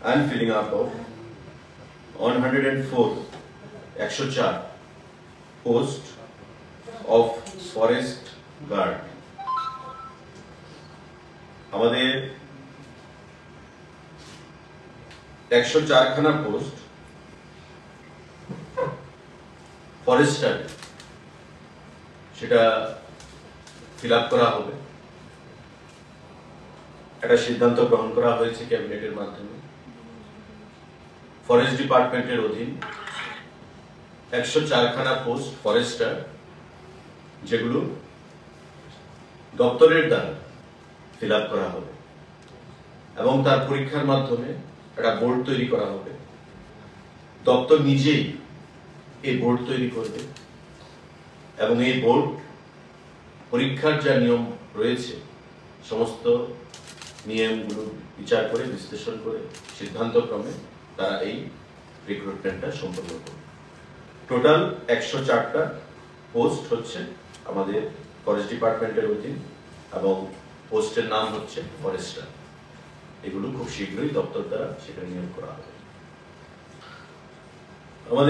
and filling up of 104 post of forest guard. আমাদের 104 খানা post Forster সেটা fill up করা হবে। একটা সিদ্ধান্ত গ্রহণ করা হয়েছে ক্যাবিনেটের মাধ্যমে। ফরেস্ট ডিপার্টমেন্টের অধীন 104 খানা পোস্ট ফরেস্টার, যেগুলো দপ্তরের দ্বারা ফিল আপ করা হবে এবং তার পরীক্ষার মাধ্যমে একটা বোর্ড তৈরি করা হবে। দপ্তর নিজেই এই বোর্ড তৈরি করবে এবং এই বোর্ড পরীক্ষার যা নিয়ম রয়েছে সমস্ত নিয়মগুলো বিচার করে বিশ্লেষণ করে সিদ্ধান্তক্রমে তারা এই রিক্রুটমেন্টটা সম্পন্ন করবে। টোটাল 104টা পোস্ট হচ্ছে আমাদের ফরেস্ট ডিপার্টমেন্টের অধীন এবং পোস্টের নাম হচ্ছে ফরেস্টার। এগুলো খুব শীঘ্রই দপ্তর দ্বারা সেটা নিয়োগ করা হবে। আমাদের